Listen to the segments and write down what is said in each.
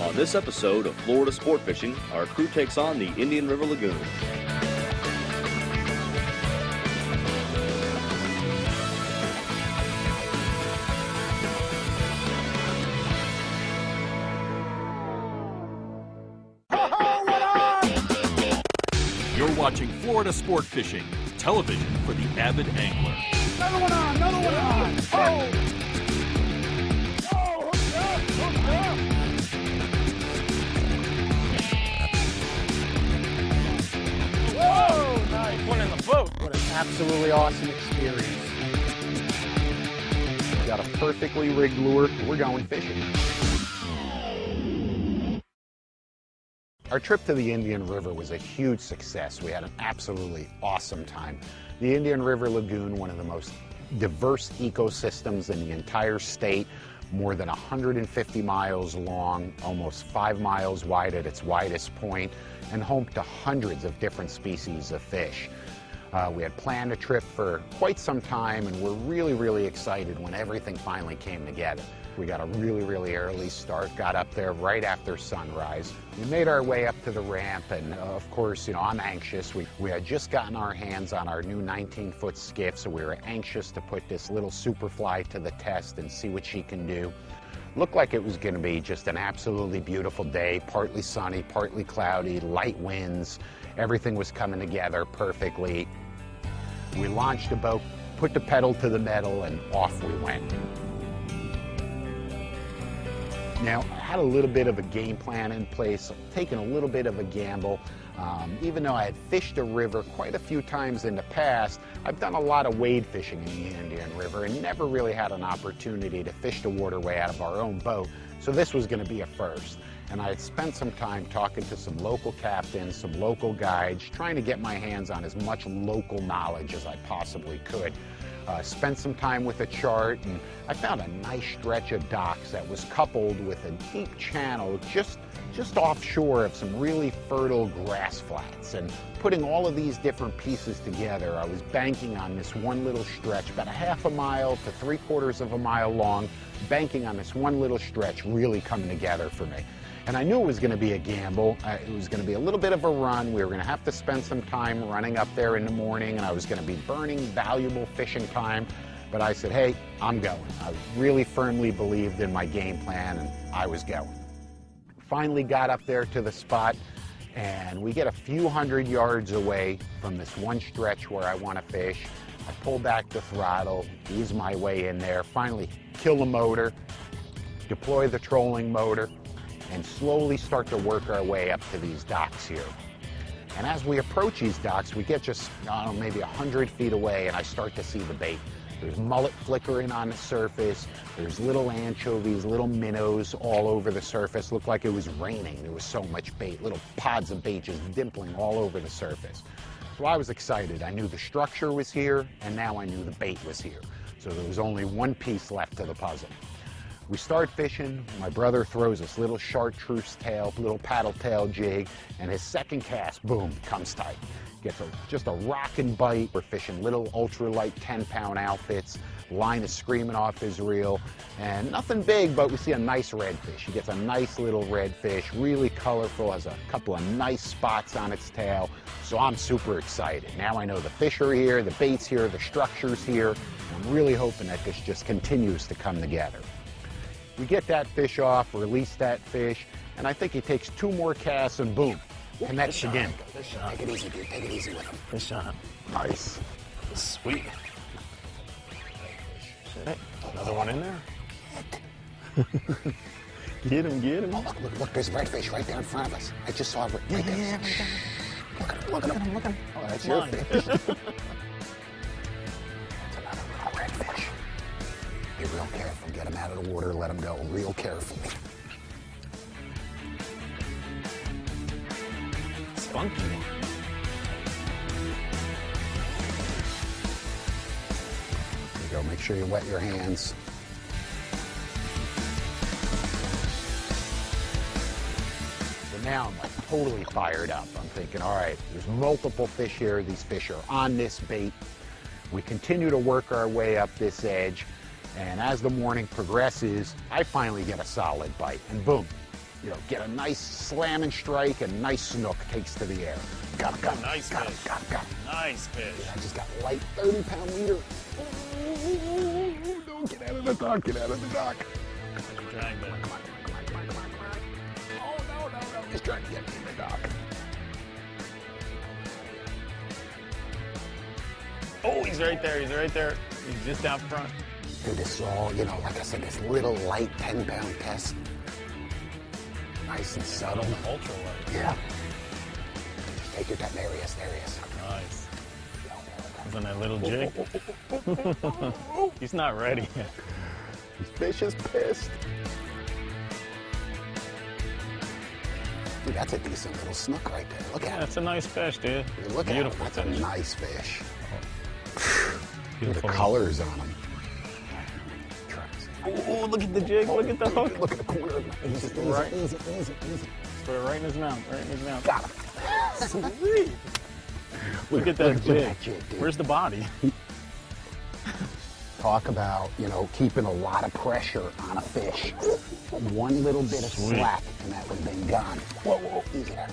On this episode of Florida Sport Fishing, our crew takes on the Indian River Lagoon. You're watching Florida Sport Fishing, television for the avid angler. Another one on, another one on. Oh! Oh, hooked up, hooked up. Whoa, nice. One in the boat. What an absolutely awesome experience. We got a perfectly rigged lure. We're going fishing. Our trip to the Indian River was a huge success. We had an absolutely awesome time. The Indian River Lagoon, one of the most diverse ecosystems in the entire state, more than 150 miles long, almost 5 miles wide at its widest point, and home to hundreds of different species of fish. We had planned a trip for quite some time, and we're really excited when everything finally came together. We got a really early start, got up there right after sunrise. We made our way up to the ramp, and of course, you know, I'm anxious. We had just gotten our hands on our new 19-foot skiff, so we were anxious to put this little Superfly to the test and see what she can do. Looked like it was going to be just an absolutely beautiful day, partly sunny, partly cloudy, light winds. Everything was coming together perfectly. We launched the boat, put the pedal to the metal, and off we went. Now, I had a little bit of a game plan in place, taking a little bit of a gamble. Even though I had fished the river quite a few times in the past, I've done a lot of wade fishing in the Indian River and never really had an opportunity to fish the waterway out of our own boat. So this was going to be a first. And I had spent some time talking to some local captains, some local guides, trying to get my hands on as much local knowledge as I possibly could. Spent some time with a chart, and I found a nice stretch of docks that was coupled with a deep channel just offshore of some really fertile grass flats. And putting all of these different pieces together, I was banking on this one little stretch, about a half a mile to 3/4 of a mile long, banking on this one little stretch really coming together for me. And I knew it was going to be a gamble. It was going to be a little bit of a run. We were going to have to spend some time running up there in the morning, and I was going to be burning valuable fishing time. But I said, hey, I'm going. I really firmly believed in my game plan, and I was going. Finally got up there to the spot, and we get a few hundred yards away from this one stretch where I want to fish. I pull back the throttle, ease my way in there, finally kill the motor, deploy the trolling motor, and slowly start to work our way up to these docks here. And as we approach these docks, we get just, I don't know, maybe 100 feet away, and I start to see the bait. There's mullet flickering on the surface. There's little anchovies, little minnows all over the surface. Looked like it was raining. There was so much bait, little pods of bait just dimpling all over the surface. So I was excited. I knew the structure was here, and now I knew the bait was here. So there was only one piece left to the puzzle. We start fishing. My brother throws this little chartreuse tail, little paddle tail jig, and his second cast, boom, comes tight. Gets just a rockin' bite. We're fishing little ultralight 10-pound outfits. Line is screaming off his reel, and nothing big, but we see a nice redfish. He gets a nice little redfish, really colorful, has a couple of nice spots on its tail. So I'm super excited. Now I know the fish are here, the bait's here, the structure's here, and I'm really hoping that this just continues to come together. We get that fish off, release that fish, and I think he takes 2 more casts and boom, connects again. Fish on. Take it easy, dude. Take it easy with him. Fish on. Nice. Sweet. Hey, another one in there. Get him, get him. Oh, look, there's a redfish right there in front of us. I just saw it right there. Yeah, right there. Look at him. Oh, that's your fish. That's another little redfish. Be real careful. Get him out of the water. Let him go real carefully. Spunky. There you go. Make sure you wet your hands. So now I'm like totally fired up. I'm thinking, all right, there's multiple fish here. These fish are on this bait. We continue to work our way up this edge. And as the morning progresses, I finally get a solid bite. And boom, you know, get a nice slam and strike, and nice snook takes to the air. Got it. Nice fish. Got it. Nice fish. I just got a light 30-pound leader. Oh, don't get out of the dock. Get out of the dock. Drag that. Come on. Oh, no. He's trying to get me in the dock. Oh, he's right there. He's just out front. Dude, this is all, you know, like I said, this little light 10-pound test. Nice and subtle. Ultra light. Yeah. Take your time. There he is. Nice. Isn't that little jig? He's not ready yet. This fish is pissed. Dude, that's a decent little snook right there. Look at it. That's a nice fish, dude. Look at Beautiful him. That's fish. a nice fish. Look at the Beautiful. colors on him. Oh, look at the jig. Look at the hook. Look at the corner. Easy. Put it right in his mouth. Got him. Sweet. Look at that jig. Look at that jig, dude. Where's the body? Talk about, you know, keeping a lot of pressure on a fish. One little bit of slack and that would have been gone. Whoa, easy there.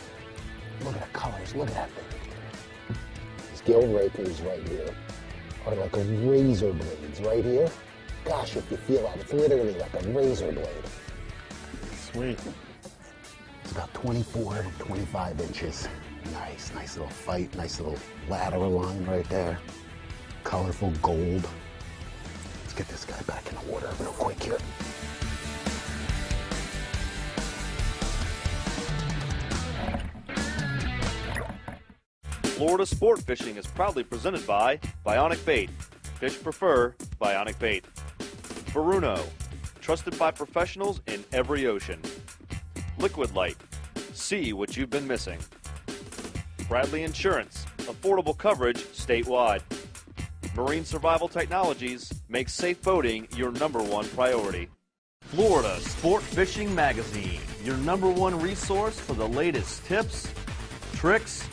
Look at the colors, look at that thing. These gill rakers right here are like a razor blades right here. Gosh, if you feel that, it's literally like a razor blade. Sweet. It's about 24 to 25 inches. Nice little fight, nice little lateral line right there. Colorful gold. Let's get this guy back in the water real quick here. Florida Sport Fishing is proudly presented by Bionic Bait. Fish prefer Bionic Bait. Bruno, trusted by professionals in every ocean. Liquid Light, see what you've been missing. Bradley Insurance, affordable coverage statewide. Marine Survival Technologies makes safe boating your #1 priority. Florida Sport Fishing Magazine, your #1 resource for the latest tips, tricks,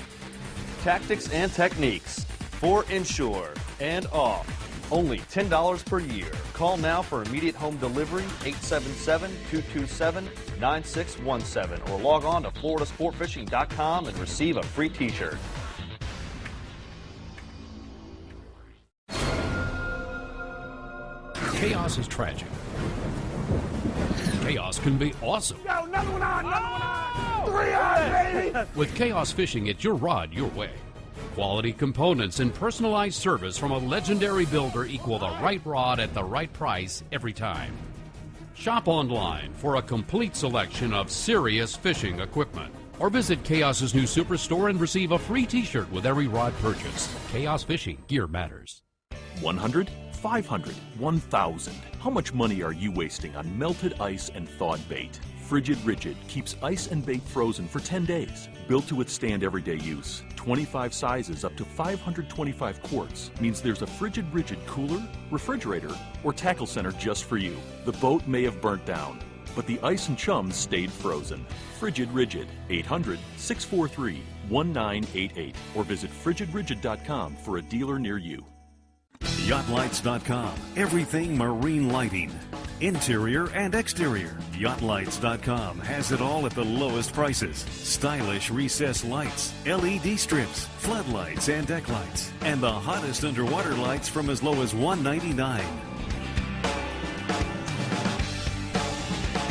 tactics, and techniques for inshore and off. Only $10 per year. Call now for immediate home delivery, 877-227-9617, or log on to floridasportfishing.com and receive a free t-shirt. Chaos is tragic. Chaos can be awesome. Yo, another one on! 3 on, baby! With Chaos Fishing, it's your rod, your way. Quality components and personalized service from a legendary builder equal the right rod at the right price every time. Shop online for a complete selection of serious fishing equipment. Or visit Chaos's new superstore and receive a free t-shirt with every rod purchase. Chaos Fishing, gear matters. 100, 500, 1,000. How much money are you wasting on melted ice and thawed bait? Frigid Rigid keeps ice and bait frozen for 10 days. Built to withstand everyday use. 25 sizes up to 525 quarts means there's a Frigid Rigid cooler, refrigerator, or tackle center just for you. The boat may have burnt down, but the ice and chums stayed frozen. Frigid Rigid, 800-643-1988, or visit frigidrigid.com for a dealer near you. Yachtlights.com. Everything marine lighting. Interior and exterior. Yachtlights.com has it all at the lowest prices. Stylish recessed lights, LED strips, floodlights and deck lights, and the hottest underwater lights from as low as $199.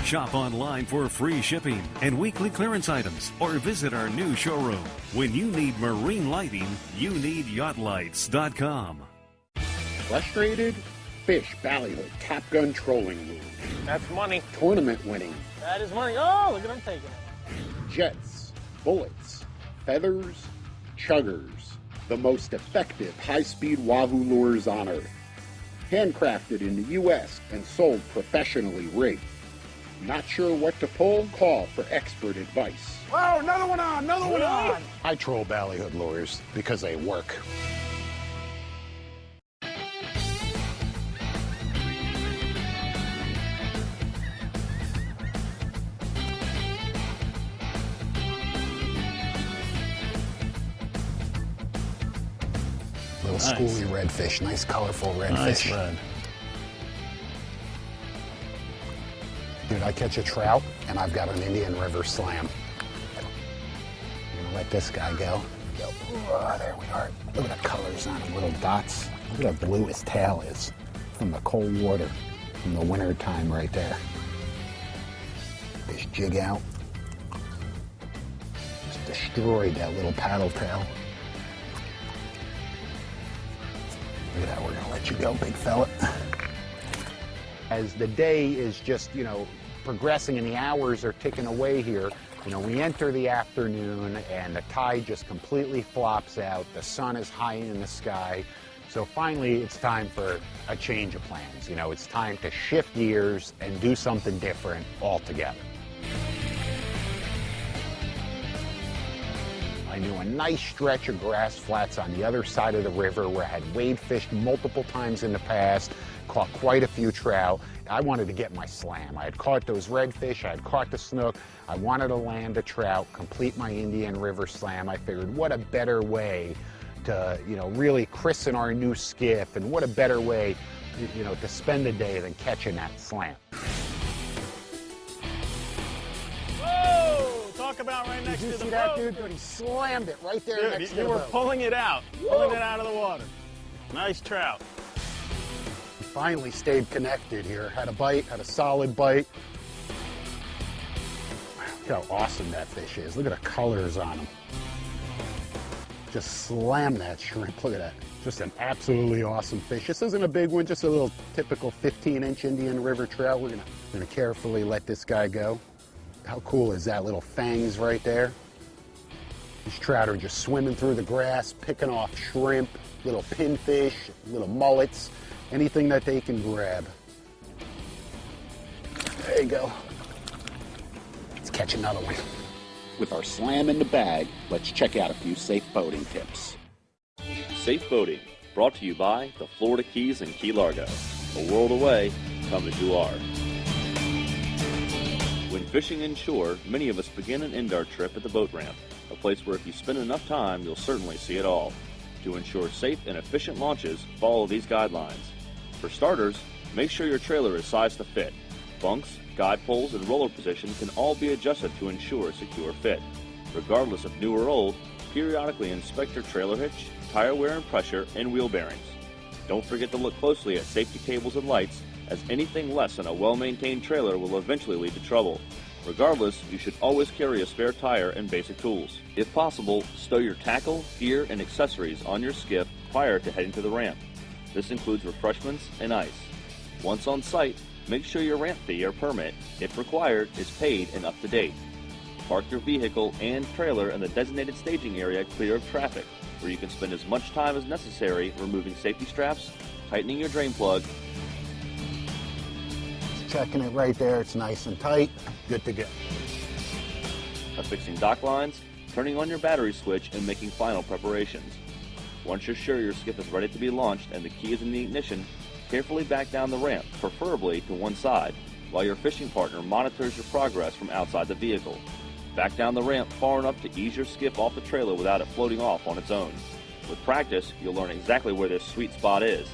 Shop online for free shipping and weekly clearance items, or visit our new showroom. When you need marine lighting, you need Yachtlights.com. Frustrated? Fish Ballyhood Top Gun Trolling Lure. That's money. Tournament winning. That is money. Oh, look at him taking it. Jets, bullets, feathers, chuggers. The most effective high-speed wahoo lures on Earth. Handcrafted in the U.S. and sold professionally rigged. Not sure what to pull? Call for expert advice. Whoa, another one on! I troll Ballyhood lures because they work. Little schooly redfish, nice colorful redfish. Nice red. Dude, I catch a trout, and I've got an Indian River slam. I'm gonna let this guy go. Oh, there we are. Look at the colors on him, little dots. Look at how blue his tail is from the cold water in the winter time right there. Fish jig out. Just destroyed that little paddle tail. Look at that, we're gonna let you go, big fella. As the day is just, progressing and the hours are ticking away here, we enter the afternoon and the tide just completely flops out. The sun is high in the sky. So finally, it's time for a change of plans. It's time to shift gears and do something different altogether. I knew a nice stretch of grass flats on the other side of the river where I had wade fished multiple times in the past, caught quite a few trout. I wanted to get my slam. I had caught those redfish, I had caught the snook. I wanted to land a trout, complete my Indian River slam. I figured, what a better way to, really christen our new skiff, and what a better way, to spend the day than catching that slam. Whoa! Talk about right next to the boat. Did you see that, dude? He slammed it right there next to the boat. You were pulling it out of the water. Nice trout. Finally stayed connected here. Had a bite, had a solid bite. Look how awesome that fish is. Look at the colors on him. Just slam that shrimp. Look at that. Just an absolutely awesome fish. This isn't a big one, just a little typical 15-inch Indian River trout. We're gonna carefully let this guy go. How cool is that? Little fangs right there. These trout are just swimming through the grass, picking off shrimp, little pinfish, little mullets, anything that they can grab. There you go. Let's catch another one. With our slam in the bag, let's check out a few safe boating tips. Safe Boating, brought to you by the Florida Keys and Key Largo. A world away, come as you are. When fishing inshore, many of us begin and end our trip at the boat ramp, a place where if you spend enough time, you'll certainly see it all. To ensure safe and efficient launches, follow these guidelines. For starters, make sure your trailer is sized to fit. Bunks, guide poles, and roller position can all be adjusted to ensure a secure fit. Regardless of new or old, periodically inspect your trailer hitch, tire wear and pressure, and wheel bearings. Don't forget to look closely at safety cables and lights, as anything less than a well-maintained trailer will eventually lead to trouble. Regardless, you should always carry a spare tire and basic tools. If possible, stow your tackle, gear, and accessories on your skiff prior to heading to the ramp. This includes refreshments and ice. Once on site, make sure your ramp fee or permit, if required, is paid and up to date. Park your vehicle and trailer in the designated staging area clear of traffic, where you can spend as much time as necessary removing safety straps, tightening your drain plug. Checking it right there, it's nice and tight, good to go. Affixing dock lines, turning on your battery switch, and making final preparations. Once you're sure your skiff is ready to be launched and the key is in the ignition, carefully back down the ramp, preferably to one side, while your fishing partner monitors your progress from outside the vehicle. Back down the ramp far enough to ease your skiff off the trailer without it floating off on its own. With practice, you'll learn exactly where this sweet spot is.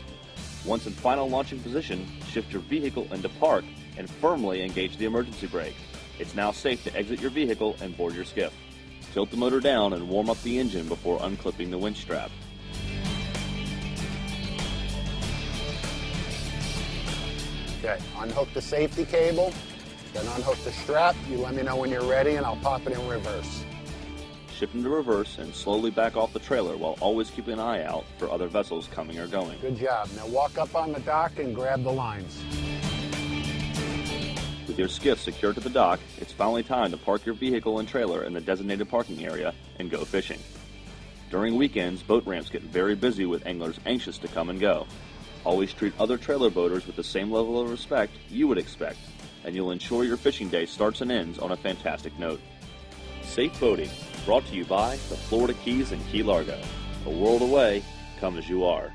Once in final launching position, shift your vehicle into park and firmly engage the emergency brake. It's now safe to exit your vehicle and board your skiff. Tilt the motor down and warm up the engine before unclipping the winch strap. Okay, unhook the safety cable, then unhook the strap. You let me know when you're ready and I'll pop it in reverse. Shift into reverse and slowly back off the trailer while always keeping an eye out for other vessels coming or going. Good job. Now walk up on the dock and grab the lines. With your skiff secured to the dock, it's finally time to park your vehicle and trailer in the designated parking area and go fishing. During weekends, boat ramps get very busy with anglers anxious to come and go. Always treat other trailer boaters with the same level of respect you would expect, and you'll ensure your fishing day starts and ends on a fantastic note. Safe Boating, brought to you by the Florida Keys and Key Largo. A world away, come as you are.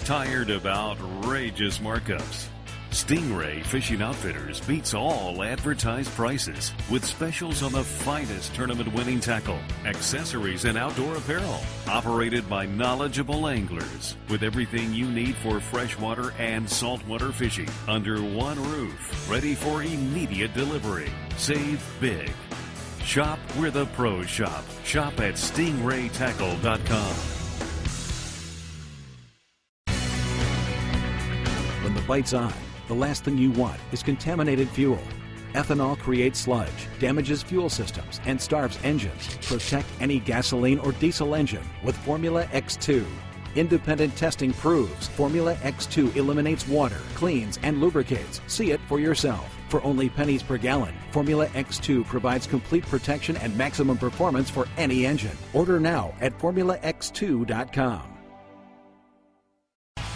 Tired of outrageous markups? Stingray Fishing Outfitters beats all advertised prices with specials on the finest tournament-winning tackle, accessories, and outdoor apparel. Operated by knowledgeable anglers with everything you need for freshwater and saltwater fishing under one roof, ready for immediate delivery. Save big. Shop where the pros shop. Shop at stingraytackle.com. When the bite's on, the last thing you want is contaminated fuel. Ethanol creates sludge, damages fuel systems, and starves engines. Protect any gasoline or diesel engine with Formula X2. Independent testing proves Formula X2 eliminates water, cleans, and lubricates. See it for yourself. For only pennies per gallon, Formula X2 provides complete protection and maximum performance for any engine. Order now at formulax2.com.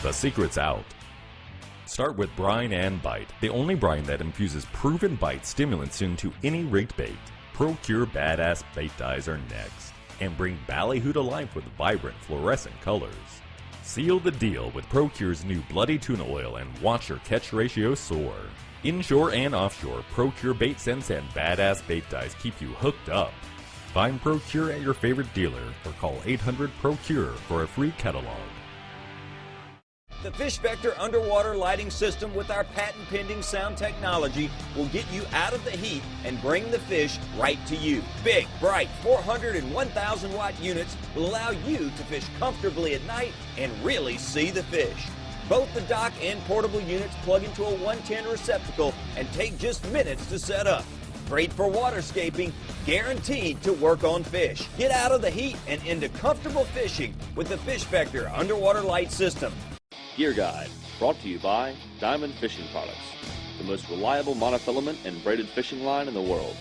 The secret's out. Start with brine and bite, the only brine that infuses proven bite stimulants into any rigged bait. Procure badass bait dyes are next, and bring ballyhoo to life with vibrant fluorescent colors. Seal the deal with Procure's new Bloody Tuna Oil and watch your catch ratio soar. Inshore and offshore, Procure bait scents and badass bait dyes keep you hooked up. Find Procure at your favorite dealer or call 800-PROCURE for a free catalog. The Fish Vector underwater lighting system with our patent-pending sound technology will get you out of the heat and bring the fish right to you. Big, bright 400 and 1,000 watt units will allow you to fish comfortably at night and really see the fish. Both the dock and portable units plug into a 110 receptacle and take just minutes to set up. Great for waterscaping, guaranteed to work on fish. Get out of the heat and into comfortable fishing with the Fish Vector underwater light system. Gear Guide, brought to you by Diamond Fishing Products, the most reliable monofilament and braided fishing line in the world.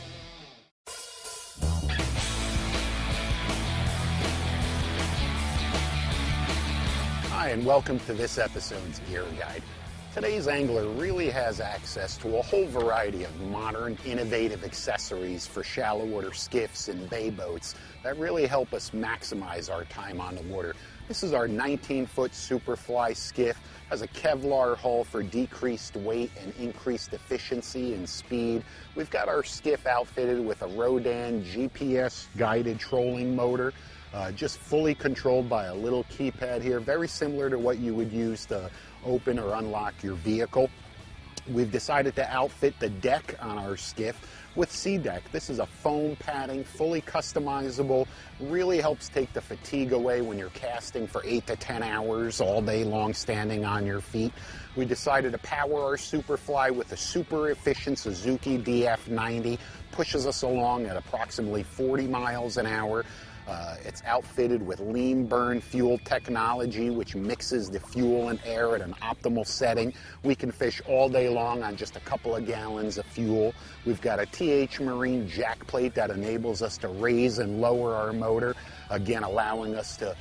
Hi, and welcome to this episode's Gear Guide. Today's angler really has access to a whole variety of modern, innovative accessories for shallow water skiffs and bay boats that really help us maximize our time on the water. This is our 19-foot Superfly skiff. Has a Kevlar hull for decreased weight and increased efficiency and speed. We've got our skiff outfitted with a Rodan GPS guided trolling motor, just fully controlled by a little keypad here, very similar to what you would use to open or unlock your vehicle. We've decided to outfit the deck on our skiff with Sea Deck. This is a foam padding, fully customizable, really helps take the fatigue away when you're casting for 8 to 10 hours all day long standing on your feet. We decided to power our Superfly with a super efficient Suzuki DF90, pushes us along at approximately 40 miles an hour. It's outfitted with lean burn fuel technology, which mixes the fuel and air at an optimal setting. We can fish all day long on just a couple of gallons of fuel. We've got a TH Marine jack plate that enables us to raise and lower our motor, again allowing us to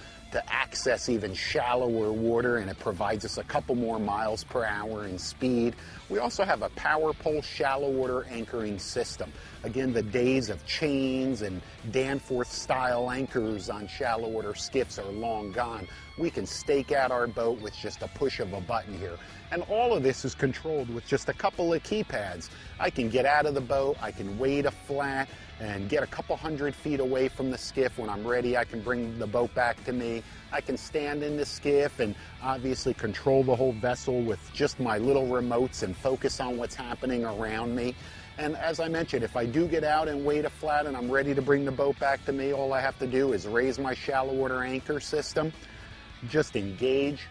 access even shallower water, and it provides us a couple more miles per hour in speed. We also have a power pole shallow water anchoring system. Again, the days of chains and Danforth style anchors on shallow water skiffs are long gone. We can stake out our boat with just a push of a button here. And all of this is controlled with just a couple of keypads. I can get out of the boat, I can wade a flat, and get a couple 100 feet away from the skiff. When I'm ready, I can bring the boat back to me. I can stand in the skiff and obviously control the whole vessel with just my little remotes and focus on what's happening around me. And as I mentioned, if I do get out and wade a flat and I'm ready to bring the boat back to me, all I have to do is raise my shallow water anchor system, just engage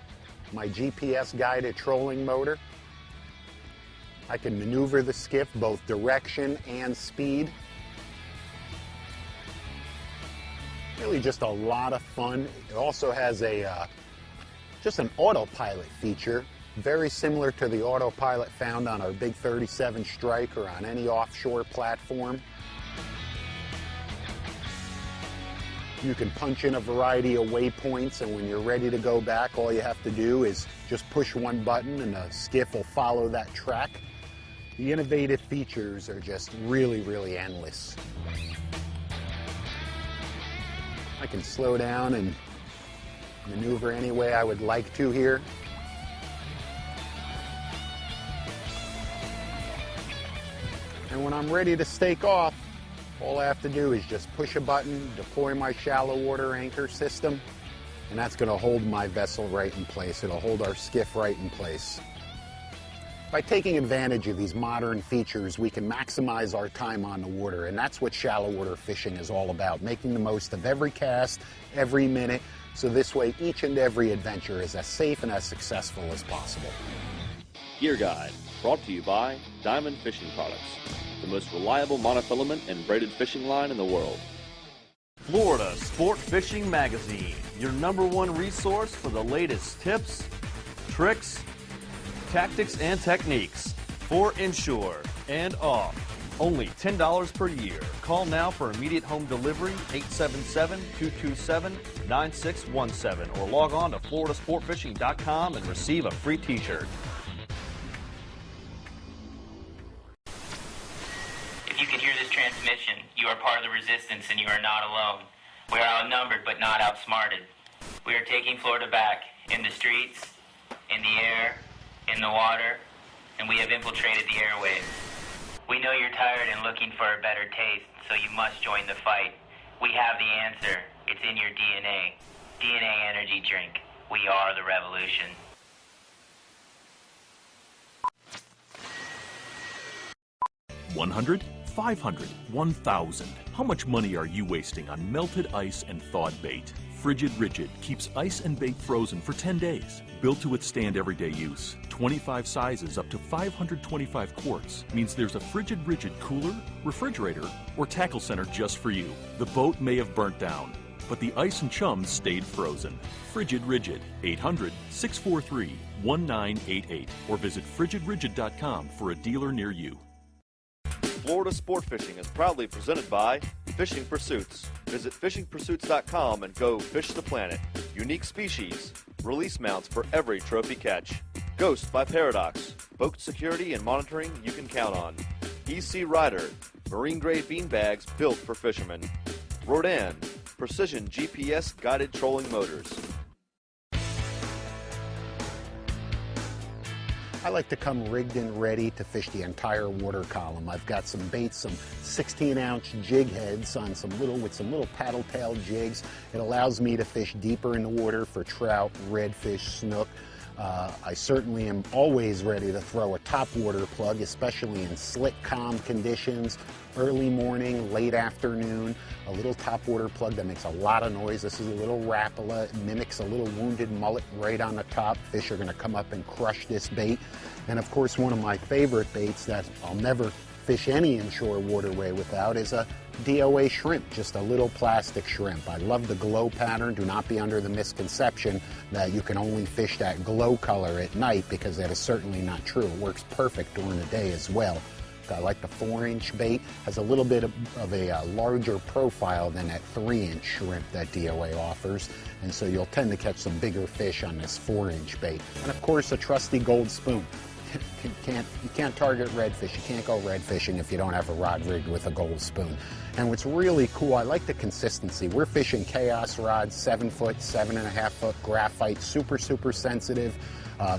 my GPS guided trolling motor. I can maneuver the skiff both direction and speed. Really just a lot of fun. It also has a just an autopilot feature, very similar to the autopilot found on our big 37 Strike or on any offshore platform. You can punch in a variety of waypoints, and when you're ready to go back, all you have to do is just push one button and the skiff will follow that track. The innovative features are just really, really endless. I can slow down and maneuver any way I would like to here. And when I'm ready to stake off, all I have to do is just push a button, deploy my shallow water anchor system, and that's going to hold my vessel right in place. It'll hold our skiff right in place. By taking advantage of these modern features, we can maximize our time on the water, and that's what shallow water fishing is all about, making the most of every cast, every minute, so this way each and every adventure is as safe and as successful as possible. Gear Guide, brought to you by Diamond Fishing Products, the most reliable monofilament and braided fishing line in the world. Florida Sport Fishing Magazine, your #1 resource for the latest tips, tricks, tactics, and techniques for inshore and off. Only $10 per year. Call now for immediate home delivery, 877-227-9617, or log on to floridasportfishing.com and receive a free t-shirt. If you can hear this transmission, you are part of the resistance and you are not alone. We are outnumbered but not outsmarted. We are taking Florida back in the streets, in the air, in the water, and we have infiltrated the airwaves. We know you're tired and looking for a better taste, so you must join the fight. We have the answer. It's in your DNA. DNA Energy Drink. We are the revolution. $100, $500, $1,000. How much money are you wasting on melted ice and thawed bait? Frigid Rigid keeps ice and bait frozen for 10 days. Built to withstand everyday use. 25 sizes up to 525 quarts means there's a Frigid Rigid cooler, refrigerator, or tackle center just for you. The boat may have burnt down, but the ice and chums stayed frozen. Frigid Rigid, 800-643-1988, or visit frigidrigid.com for a dealer near you. Florida Sport Fishing is proudly presented by Fishing Pursuits. Visit fishingpursuits.com and go fish the planet. Unique species, release mounts for every trophy catch. Ghost by Paradox, boat security and monitoring you can count on. EC Rider, marine grade beanbags built for fishermen. Rodan, precision GPS guided trolling motors. I like to come rigged and ready to fish the entire water column. I've got some baits, some 16-ounce jig heads on with some little paddle tail jigs. It allows me to fish deeper in the water for trout, redfish, snook. I certainly am always ready to throw a top water plug, especially in slick, calm conditions, early morning, late afternoon. A little top water plug that makes a lot of noise. This is a little Rapala. It mimics a little wounded mullet right on the top. Fish are going to come up and crush this bait. And of course, one of my favorite baits that I'll never fish any inshore waterway without is a DOA shrimp, just a little plastic shrimp. I love the glow pattern. Do not be under the misconception that you can only fish that glow color at night, because that is certainly not true. It works perfect during the day as well. I like the 4-inch bait. Has a little bit of a larger profile than that 3-inch shrimp that DOA offers, and so you'll tend to catch some bigger fish on this 4-inch bait. And of course, a trusty gold spoon. You can't target redfish. You can't go red fishing if you don't have a rod rigged with a gold spoon. And what's really cool, I like the consistency. We're fishing Chaos rods, 7-foot, 7.5-foot graphite, super sensitive.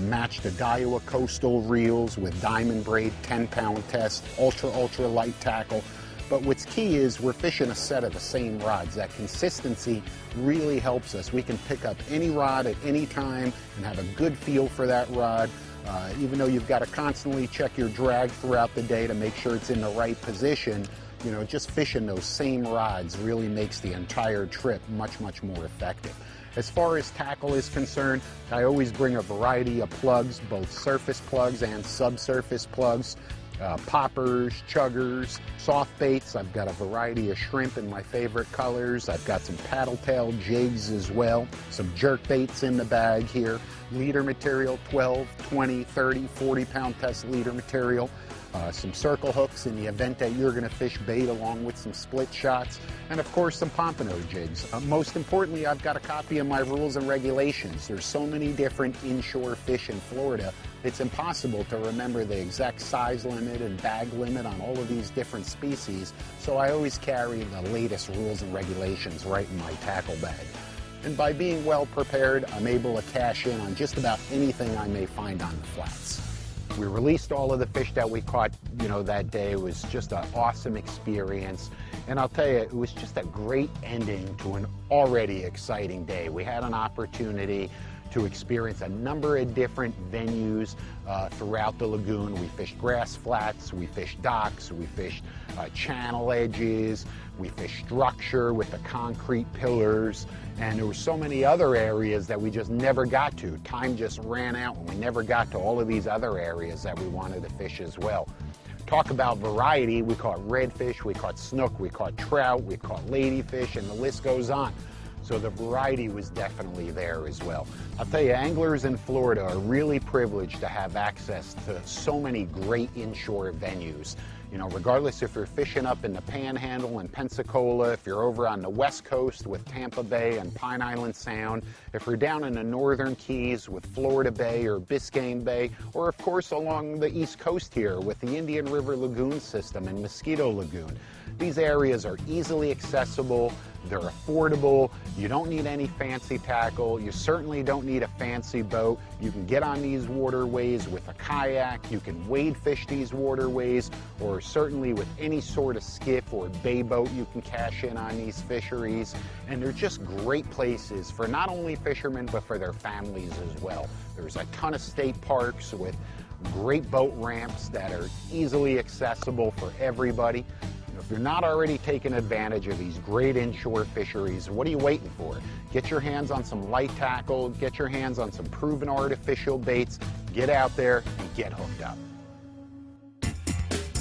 Match the Daiwa coastal reels with diamond braid, 10-pound test, ultra light tackle. But what's key is we're fishing a set of the same rods. That consistency really helps us. We can pick up any rod at any time and have a good feel for that rod. Even though you've got to constantly check your drag throughout the day to make sure it's in the right position, you know, just fishing those same rods really makes the entire trip much more effective. As far as tackle is concerned, I always bring a variety of plugs, both surface plugs and subsurface plugs, poppers, chuggers, soft baits. I've got a variety of shrimp in my favorite colors. I've got some paddle tail jigs as well, some jerk baits in the bag here, leader material, 12, 20, 30, 40-pound test leader material. Some circle hooks in the event that you're going to fish bait, along with some split shots, and of course some pompano jigs. Most importantly, I've got a copy of my rules and regulations. There's so many different inshore fish in Florida, it's impossible to remember the exact size limit and bag limit on all of these different species, so I always carry the latest rules and regulations right in my tackle bag. And by being well prepared, I'm able to cash in on just about anything I may find on the flats. We released all of the fish that we caught, that day. It was just an awesome experience. And I'll tell you, it was just a great ending to an already exciting day. We had an opportunity to experience a number of different venues throughout the lagoon. We fished grass flats, we fished docks, we fished channel edges, we fished structure with the concrete pillars, and there were so many other areas that we just never got to. Time just ran out and we never got to all of these other areas that we wanted to fish as well. Talk about variety, we caught redfish, we caught snook, we caught trout, we caught ladyfish, and the list goes on. So the variety was definitely there as well. I'll tell you, anglers in Florida are really privileged to have access to so many great inshore venues. Regardless if you're fishing up in the Panhandle and Pensacola, if you're over on the West Coast with Tampa Bay and Pine Island Sound, if you're down in the Northern Keys with Florida Bay or Biscayne Bay, or of course along the East Coast here with the Indian River Lagoon system and Mosquito Lagoon. These areas are easily accessible, they're affordable, you don't need any fancy tackle, you certainly don't need a fancy boat. You can get on these waterways with a kayak, you can wade fish these waterways, or certainly with any sort of skiff or bay boat you can cash in on these fisheries. And they're just great places for not only fishermen but for their families as well. There's a ton of state parks with great boat ramps that are easily accessible for everybody. If you're not already taking advantage of these great inshore fisheries, what are you waiting for? Get your hands on some light tackle, get your hands on some proven artificial baits, get out there and get hooked up.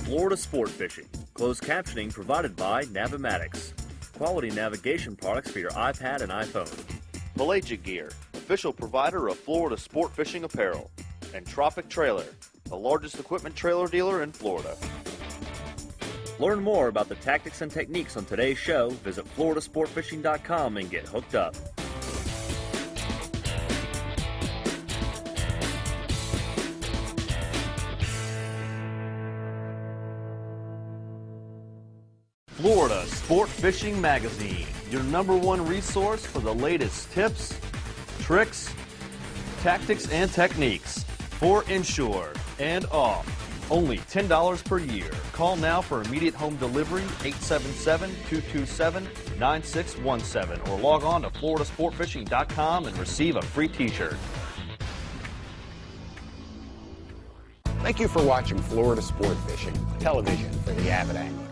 Florida Sport Fishing. Closed captioning provided by Navimatics. Quality navigation products for your iPad and iPhone. Pelagic Gear, official provider of Florida sport fishing apparel. And Tropic Trailer, the largest equipment trailer dealer in Florida. Learn more about the tactics and techniques on today's show. Visit floridasportfishing.com and get hooked up. Florida Sport Fishing Magazine, your #1 resource for the latest tips, tricks, tactics, and techniques for inshore and off. Only $10 per year. Call now for immediate home delivery, 877-227-9617, or log on to floridasportfishing.com and receive a free t-shirt. Thank you for watching Florida Sport Fishing, television for the avid angler.